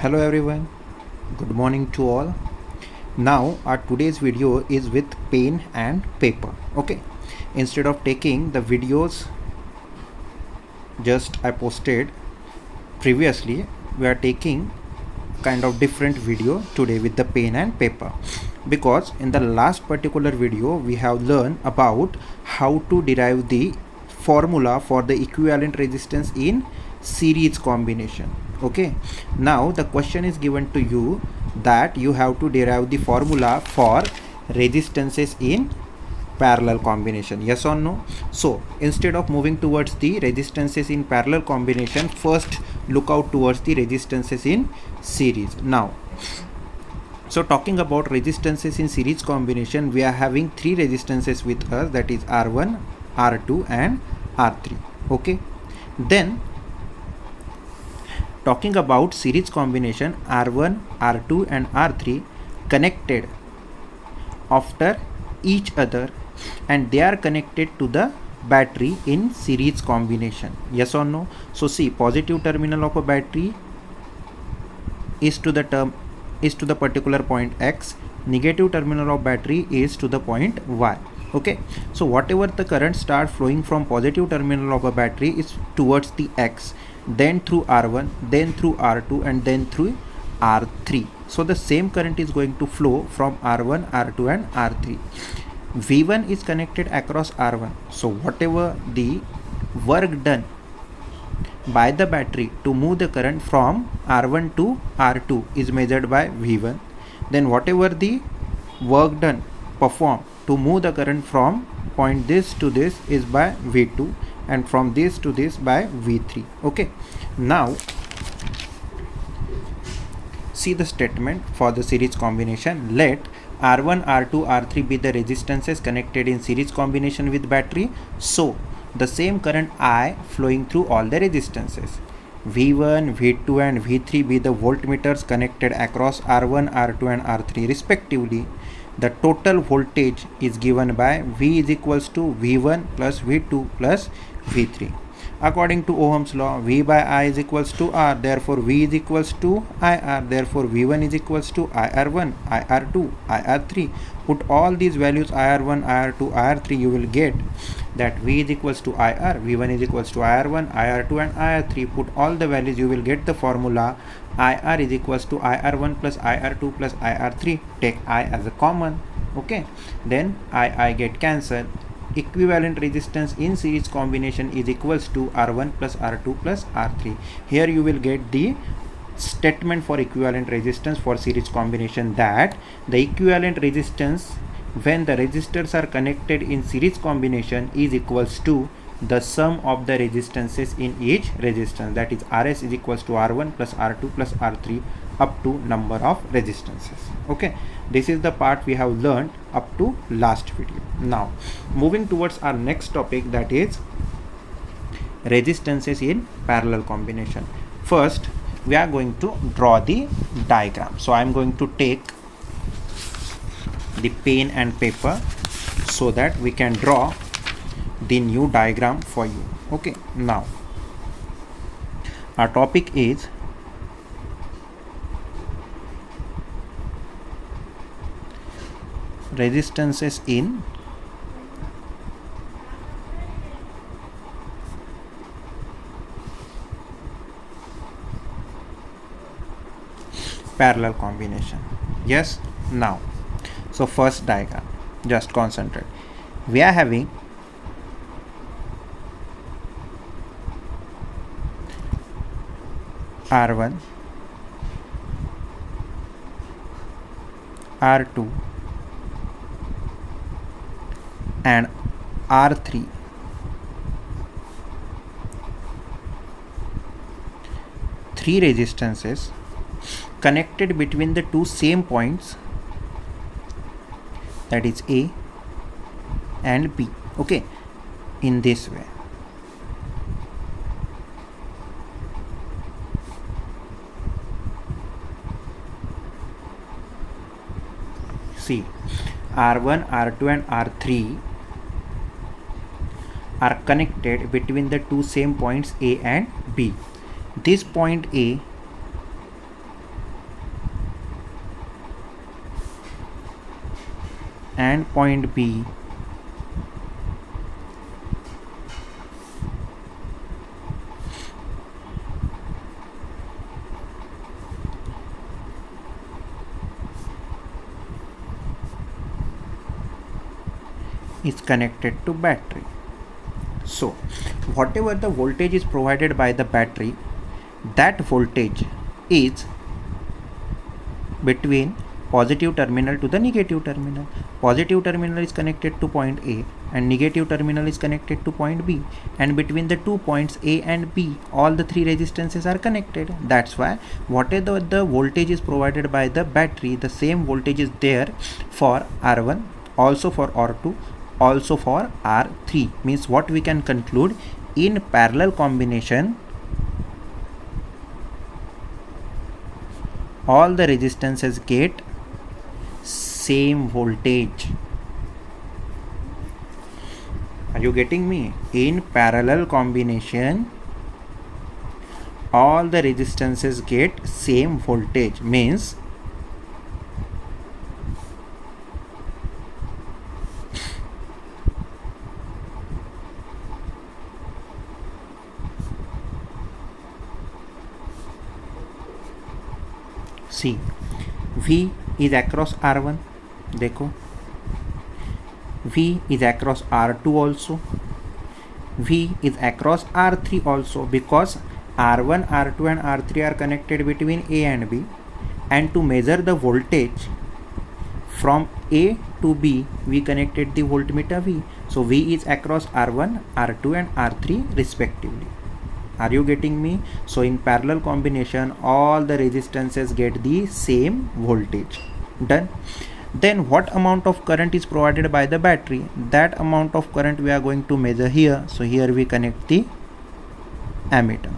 Hello everyone, good morning to all. Now our today's video is with pen and paper. Okay, instead of taking the videos just I posted previously, we are taking kind of different video today with the pen and paper, because in the last particular video we have learned about how to derive the formula for the equivalent resistance in series combination. Okay, now the question is given to you that you have to derive the formula for resistances in parallel combination, yes or no? So instead of moving towards the resistances in parallel combination, first look out towards the resistances in series. Now, so talking about resistances in series combination, we are having three resistances with us, that is R1, R2 and R3. Okay, then talking about series combination, R1, R2 and R3 connected after each other, and they are connected to the battery in series combination, yes or no? So see, positive terminal of a battery is to the particular point X, negative terminal of battery is to the point Y. Okay, so whatever the current start flowing from positive terminal of a battery is towards the X, then through R1, then through R2 and then through R3. So the same current is going to flow from R1, R2 and R3. V1 is connected across R1. So whatever the work done by the battery to move the current from R1 to R2 is measured by V1. Then whatever the work done performed to move the current from point this to this is by V2, and from this to this by V3. Okay, now see the statement for the series combination. Let R1, R2, R3 be the resistances connected in series combination with battery. So the same current I flowing through all the resistances. V1, V2 and V3 be the voltmeters connected across R1, R2 and R3 respectively. The total voltage is given by V is equals to V1 plus V2 plus V3. According to Ohm's law, V by I is equals to R, therefore V is equals to IR, therefore V1 is equals to IR1, IR2, IR3. Put all these values IR1, IR2, IR3, you will get that V is equals to IR, V1 is equals to IR1, IR2 and IR3. Put all the values, you will get the formula IR is equals to IR1 plus IR2 plus IR3. Take I as a common. Okay, then I get cancelled. Equivalent resistance in series combination is equals to R1 plus R2 plus R3. Here you will get the statement for equivalent resistance for series combination, that the equivalent resistance when the resistors are connected in series combination is equals to the sum of the resistances in each resistance, that is Rs is equals to R1 plus R2 plus R3 up to number of resistances. Okay, this is the part we have learned up to last video. Now moving towards our next topic, that is resistances in parallel combination. First we are going to draw the diagram. So I am going to take the pen and paper so that we can draw the new diagram for you. Okay, now our topic is resistances in parallel combination. Yes, now so first diagram, just concentrate. We are having R1, R2 and R3. Three resistances connected between the two same points, that is A and B. Okay, in this way. See, R1, R2 and R3 are connected between the two same points A and B. This point A and point B is connected to battery. So whatever the voltage is provided by the battery, that voltage is between positive terminal to the negative terminal. Positive terminal is connected to point A and negative terminal is connected to point B, and between the 2 points A and B all the 3 resistances are connected. That's why whatever the voltage is provided by the battery, the same voltage is there for R1, also for R2, also for R3. Means what we can conclude, in parallel combination all the resistances get same voltage. Are you getting me? In parallel combination all the resistances get same voltage. Means see, V is across R1, देखो V is across R2 also, V is across R3 also, because R1, R2 and R3 are connected between A and B, and to measure the voltage from A to B we connected the voltmeter V. So V is across R1, R2 and R3 respectively. Are you getting me? So in parallel combination all the resistances get the same voltage. Done. Then what amount of current is provided by the battery? That amount of current we are going to measure here. So here we connect the ammeter.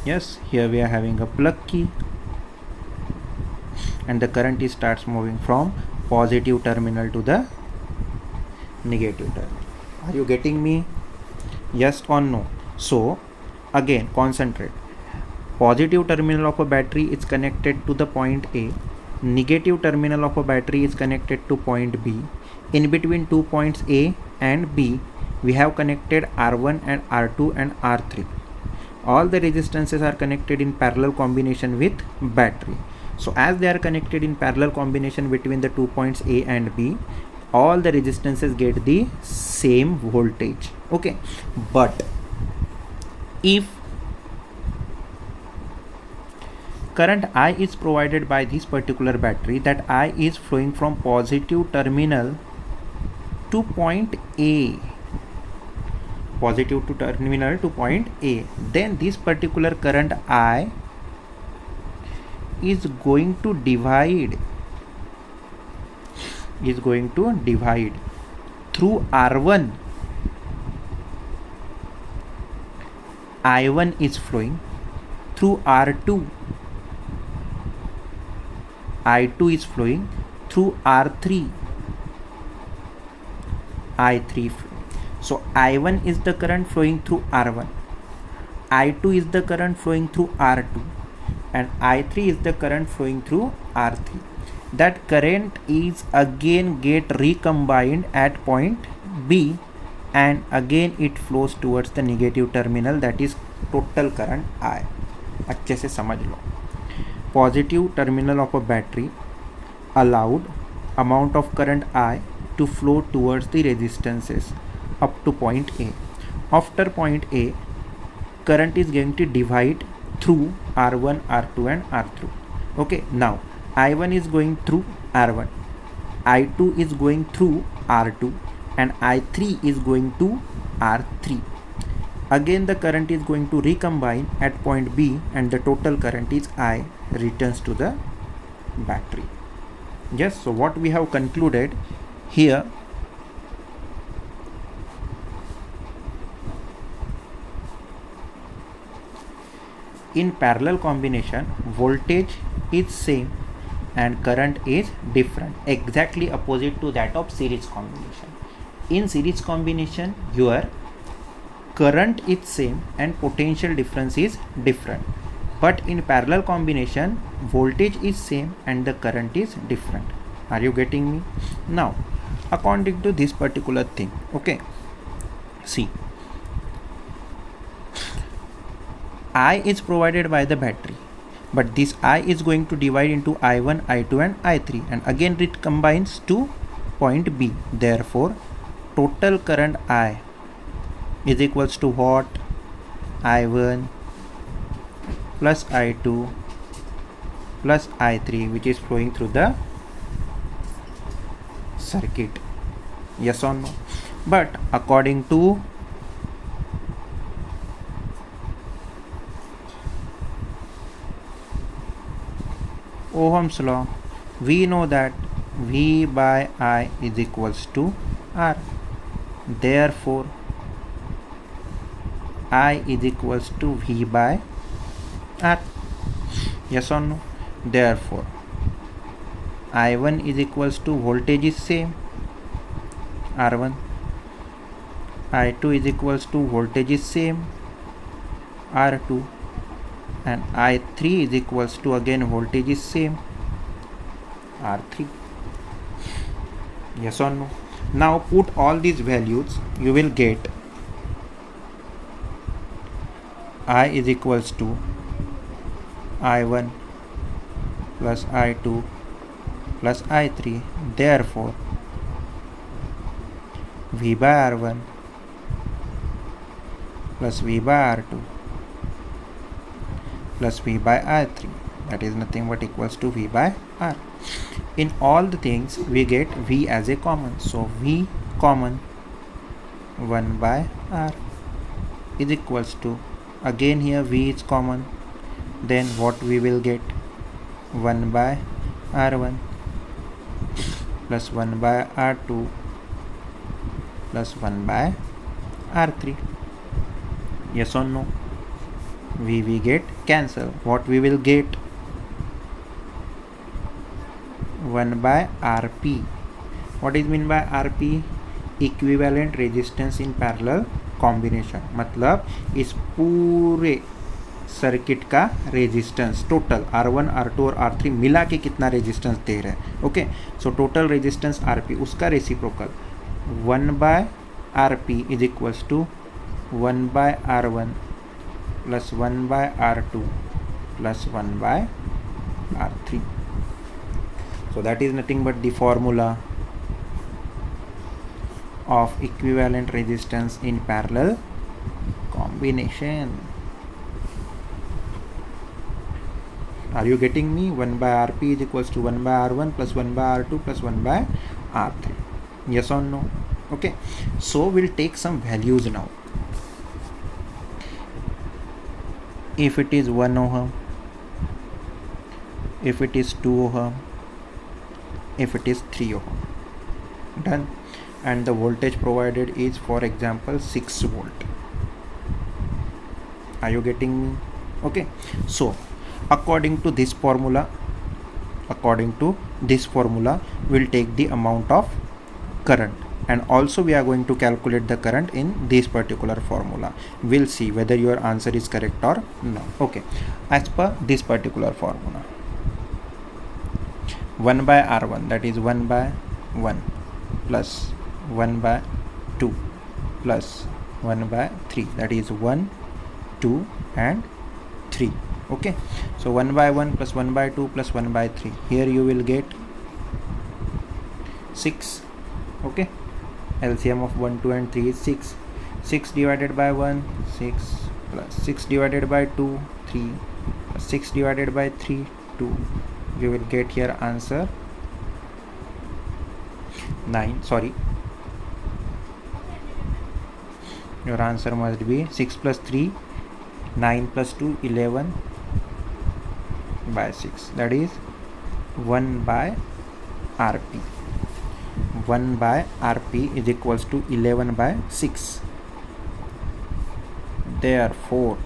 Yes, here we are having a plug key and the current is starts moving from positive terminal to the negative terminal. Are you getting me? Yes or no? So again concentrate. Positive terminal of a battery is connected to the point A, negative terminal of a battery is connected to point B. In between 2 points A and B we have connected R1 and R2 and R3. All the resistances are connected in parallel combination with battery. So as they are connected in parallel combination between the 2 points A and B, all the resistances get the same voltage. Okay, but if current I is provided by this particular battery, that I is flowing from positive terminal to point A, positive to terminal to point A, then this particular current I is going to divide through R1. I1 is flowing through R2. I2 is flowing through R3. I3 flowing. So I1 is the current flowing through R1. I2 is the current flowing through R2. And I3 is the current flowing through R3. That current is again get recombined at point B, and again it flows towards the negative terminal, that is total current I. अच्छे से समझ लो. Positive terminal of a battery allowed amount of current I to flow towards the resistances up to point A. After point A, current is going to divide through R1, R2 and R3. Okay, now I1 is going through R1, I2 is going through R2 and I3 is going to R3. Again the current is going to recombine at point B and the total current is I returns to the battery. Yes, so what we have concluded here, in parallel combination voltage is same and current is different, exactly opposite to that of series combination. In series combination your current is same and potential difference is different, but in parallel combination voltage is same and the current is different. Are you getting me? Now according to this particular thing, okay, see, I is provided by the battery, but this I is going to divide into I1, I2 and I3, and again it combines to point B. Therefore total current I is equals to what? I1 plus I2 plus I3, which is flowing through the circuit. Yes or no? But according to Ohm's law, we know that V by I is equals to R. Therefore I is equals to V by R. Yes or no? Therefore I1 is equals to voltage is same, R1. I2 is equals to voltage is same, R2. And I3 is equals to again voltage is same, R3. Yes or no? Now put all these values, you will get I is equals to I1 plus I2 plus I3. Therefore V by R1 plus V by R2 plus V by R3, that is nothing but equals to V by R. In all the things we get V as a common, so V common 1 by R is equals to, again here V is common, then what we will get? 1 by R1 plus 1 by R2 plus 1 by R3. Yes or no? We get cancel. What we will get? 1 by Rp. What is mean by Rp? Equivalent resistance in parallel combination. मतलब इस पूरे circuit का resistance total R1, R2 और R3 मिला के कितना resistance दे रहे हैं. Okay, so total resistance Rp, उसका reciprocal 1 by Rp is equals to 1 by R1 plus 1 by R2 plus 1 by R3. So that is nothing but the formula of equivalent resistance in parallel combination. Are you getting me? 1 by Rp is equals to 1 by R1 plus 1 by R2 plus 1 by R3. Yes or no? Okay, so we'll take some values now. If it is 1 ohm, if it is 2 ohm, if it is 3 ohm, done. And the voltage provided is, for example, 6 volt. Are you getting me? Okay, so according to this formula, we'll take the amount of current, and also we are going to calculate the current in this particular formula. We'll see whether your answer is correct or no. Okay, as per this particular formula, 1 by R1, that is 1 by 1 plus 1 by 2 plus 1 by 3, that is 1, 2 and 3. Okay, so 1 by 1 plus 1 by 2 plus 1 by 3, here you will get 6. Okay, LCM of 1, 2 and 3 is 6. 6 divided by 1, 6 plus 6 divided by 2, 3 plus 6 divided by 3, 2. You will get here answer 9. Sorry, your answer must be 6 plus 3, 9 plus 2, 11 by 6. That is 1 by Rp. 1 by Rp is equals to 11 by 6. Therefore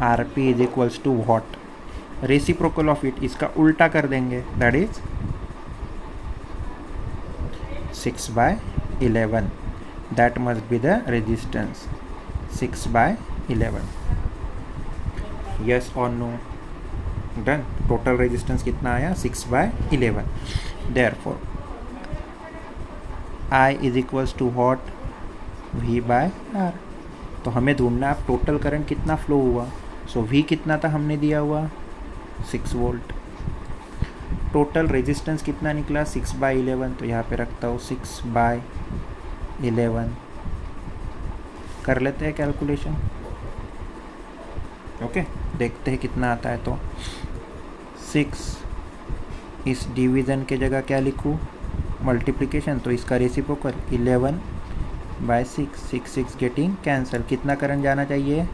Rp is equals to what? Reciprocal of it, इसका उल्टा कर देंगे, that is 6 by 11. That must be the resistance, 6 by 11. Yes और no? Done. Total resistance कितना आया? 6/11. Therefore I is equals to what? V/R. तो हमें ढूंढना है टोटल करंट कितना फ्लो हुआ. सो V कितना था हमने दिया हुआ? 6 वोल्ट. टोटल रेजिस्टेंस कितना निकला? 6/11. तो यहाँ पे रखता हूँ 6/11. कर लेते हैं कैलकुलेशन. ओके, देखते हैं कितना आता है. तो 6 इस डिवीज़न के जगह क्या लिखूँ? मल्टीप्लिकेशन. तो इसका रेसिप्रोकल 11/6. 6 getting cancel. कितना करंट जाना चाहिए?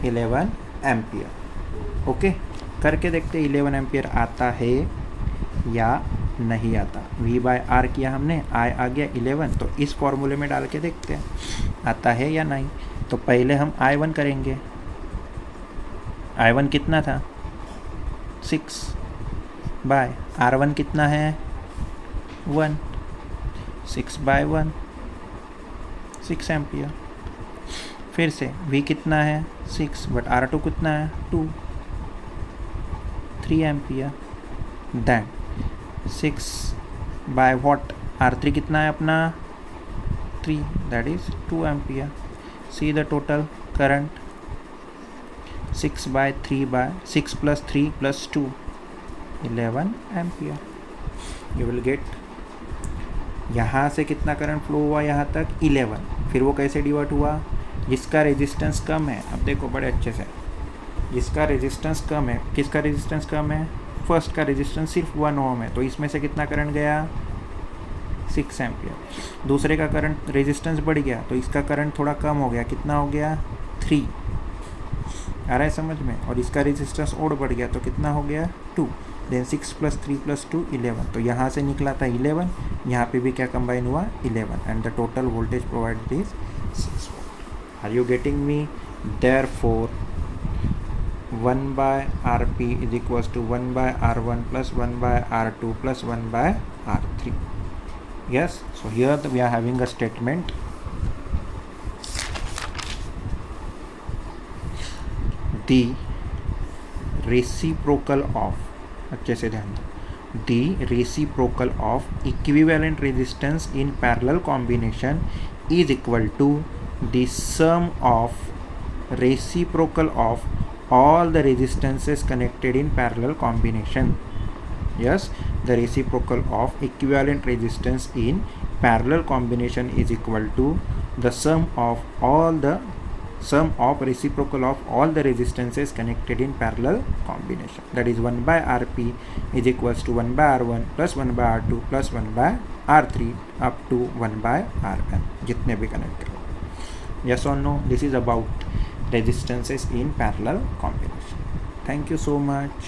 11 एम्पियर. ओके, करके देखते 11 एम्पियर आता है या नहीं आता. V/R किया हमने, I आ गया 11. तो इस फॉर्मूले में डाल के देखते हैं आता है या नहीं. तो पहले हम I1 करेंगे. I1 कितना था? 6/R1 कितना है? 1. 6/1 6 एम्पियर. फिर से V कितना है? 6. बट R2 कितना है? 2. 3 एम्पियर. Then 6/what? R3 कितना है अपना? 3. That is 2 ampere. See the total current. 6/3/6 + 3 + 2 11 ampere. You will get. यहाँ से कितना करंट फ्लो हुआ? यहाँ तक 11. फिर वो कैसे डिवाइड हुआ? जिसका रेजिस्टेंस कम है, अब देखो बड़े अच्छे से, जिसका रेजिस्टेंस कम है. किसका रेजिस्टेंस कम है? फर्स्ट का रेजिस्टेंस सिर्फ 1 ओम है. तो इसमें से कितना करंट गया? 6 एम्पियर. दूसरे का करंट रेजिस्टेंस बढ़ गया तो इसका करंट थोड़ा कम हो गया. कितना हो गया? 3. आ रहा है समझ में? और इसका रेजिस्टेंस और बढ़ गया तो कितना हो गया? 2. देन 6 + 3 + 2 11. तो यहाँ से निकला था 11. यहाँ पे भी क्या कंबाइन हुआ? 11. And the total voltage provided is 6 volt. Are you getting me? Therefore 1/Rp is equals to 1/R1 plus 1/R2 plus 1/R3. Yes, so here we are having a statement. The reciprocal of, अच्छे से ध्यान दो, the reciprocal of equivalent resistance in parallel combination is equal to the sum of reciprocal of all the resistances connected in parallel combination. Yes, the reciprocal of equivalent resistance in parallel combination is equal to the sum of reciprocal of all the resistances connected in parallel combination. That is 1/Rp is equals to 1/R1 plus 1/R2 plus 1/R3 up to 1/Rn, जितने भी connect करो. Yes or no? This is about resistances in parallel combination. Thank you so much.